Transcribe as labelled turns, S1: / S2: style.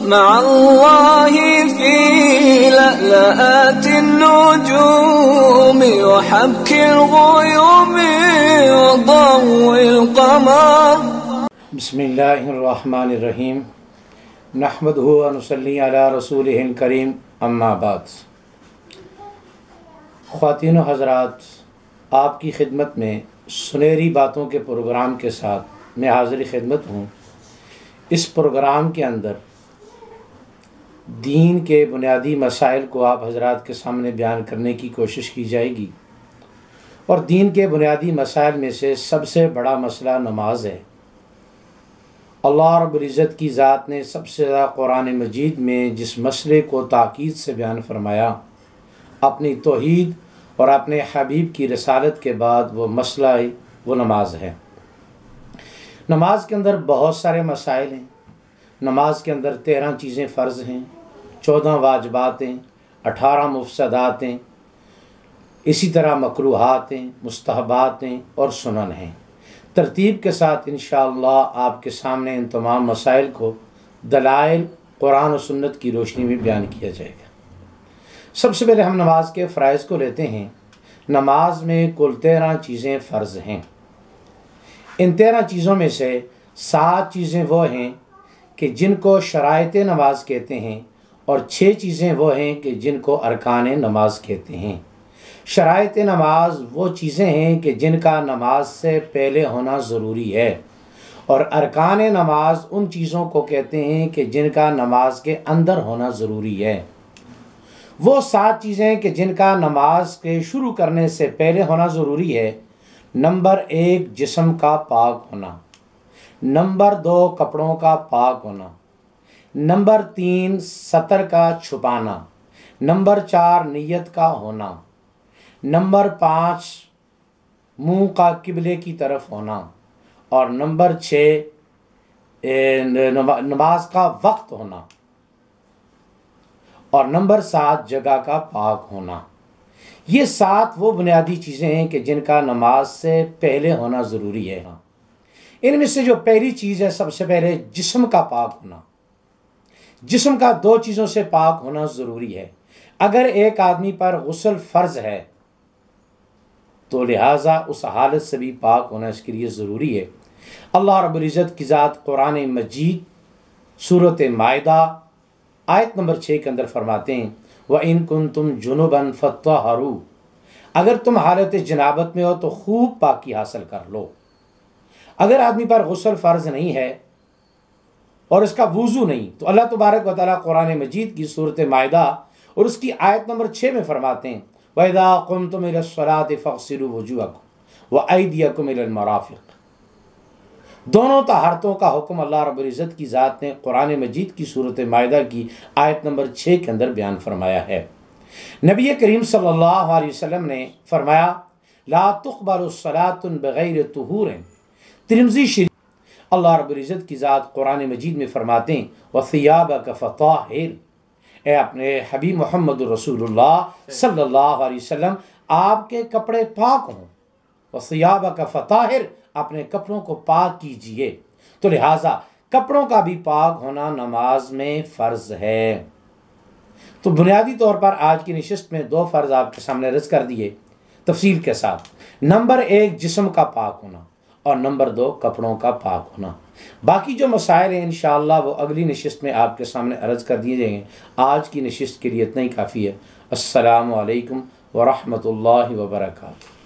S1: مع الله في لألآت النجوم وحبك الغيوم وضوء القمر.
S2: بسم اللہ الرحمن الرحیم نحمدہ ونصلی علی رسولہ الکریم اما بعد. خواتین و حضرات، آپ کی خدمت میں سنہری باتوں کے پروگرام کے ساتھ میں حاضر خدمت ہوں. اس پروگرام کے اندر دین کے بنیادی مسائل کو آپ حضرات کے سامنے بیان کرنے کی کوشش کی جائے گی، اور دین کے بنیادی مسائل میں سے سب سے بڑا مسئلہ نماز ہے. اللہ رب العزت کی ذات نے سب سے زیادہ قرآن مجید میں جس مسئلے کو تاکید سے بیان فرمایا، اپنی توحید اور اپنے حبیب کی رسالت کے بعد، وہ مسئلہ وہ نماز ہے. نماز کے اندر بہت سارے مسائل ہیں. نماز کے اندر 13 چیزیں فرض ہیں، 14 واجبات ہیں، 18 مفسدات ہیں، اسی طرح مکروہات ہیں، مستحبات ہیں اور سنن ہیں. ترتیب کے ساتھ انشاءاللہ آپ کے سامنے ان تمام مسائل کو دلائل قرآن و سنت کی روشنی میں بیان کیا جائے گا. سب سے پہلے ہم نماز کے فرائض کو لیتے ہیں. نماز میں کل 13 چیزیں فرض ہیں. ان 13 چیزوں میں سے 7 چیزیں وہ ہیں کہ جن کو شرائط نماز کہتے ہیں، اور 6 چیزیں وہ ہیں کہ جن کو ارکان نماز کہتے ہیں. شرائط نماز وہ چیزیں ہیں کہ جن کا نماز سے پہلے ہونا ضروری ہے، اور ارکان نماز ان چیزوں کو کہتے ہیں کہ جن کا نماز کے اندر ہونا ضروری ہے. وہ 7 چیزیں کہ جن کا نماز کے شروع کرنے سے پہلے ہونا ضروری ہے. نمبر 1 جسم کا پاک ہونا. نمبر 2 کپڑوں کا پاک ہونا. نمبر 3 سطر کا چھپانا. نمبر 4 نیت کا ہونا. نمبر 5 منہ کا قبلے کی طرف ہونا. اور نمبر 6 نماز کا وقت ہونا. اور نمبر 7 جگہ کا پاک ہونا. یہ 7 وہ بنیادی چیزیں ہیں کہ جن کا نماز سے پہلے ہونا ضروری ہے. ان میں سے جو پہلی چیز ہے، سب سے پہلے جسم کا پاک ہونا. جسم کا 2 چیزوں سے پاک ہونا ضروری ہے. اگر ایک آدمی پر غسل فرض ہے تو لہٰذا اس حالت سے بھی پاک ہونا اس کے لیے ضروری ہے. اللہ رب العزت کی ذات قرآن مجید سورۃ مائدہ آیت نمبر 6 کے اندر فرماتے ہیں وَإِن كُنتُمْ جُنُبًا فَطَّهَّرُوا. اگر تم حالت جنابت میں ہو تو خوب پاکی حاصل کر لو. اگر آدمی پر غسل فرض نہیں ہے اور اس کا وضو نہیں، تو اللہ تبارک و تعالیٰ قرآن مجید کی سورۃ مائدہ اور اس کی آیت نمبر 6 میں فرماتے ہیں وَإِذَا قُمْتُمْ إِلَى الصَّلَاةِ فَاغْسِلُوا وُجُوهَكُمْ وَأَيْدِيَكُمْ إِلَى الْمَرَافِقِ. دونوں طہارتوں کا حکم اللہ رب العزت کی ذات نے قرآن مجید کی سورۃ مائدہ کی آیت نمبر 6 کے اندر بیان فرمایا ہے. نبی کریم صلی اللہ علیہ وسلم نے فرمایا لا تقبل الصلاة بغیر طہور. ترمذی شریف. اللہ رب العزت کی ذات قرآن مجید میں فرماتے ہیں وَثِيَابَكَ فَطَهِّرْ. اے اپنے حبیب محمد رسول اللہ صلی اللہ علیہ وسلم، آپ کے کپڑے پاک ہوں. وَثِيَابَكَ فَطَهِّرْ، اپنے کپڑوں کو پاک کیجئے. تو لہٰذا کپڑوں کا بھی پاک ہونا نماز میں فرض ہے. تو بنیادی طور پر آج کی نشست میں 2 فرض آپ کے سامنے عرض کر دیے تفصیل کے ساتھ. نمبر 1 جسم کا پاک ہونا، اور نمبر 2 کپڑوں کا پاک ہونا. باقی جو مسائل ہیں انشاءاللہ وہ اگلی نشست میں آپ کے سامنے عرض کر دیے جائیں گے. آج کی نشست کے لیے اتنا ہی کافی ہے. السلام علیکم ورحمۃ اللہ وبرکاتہ.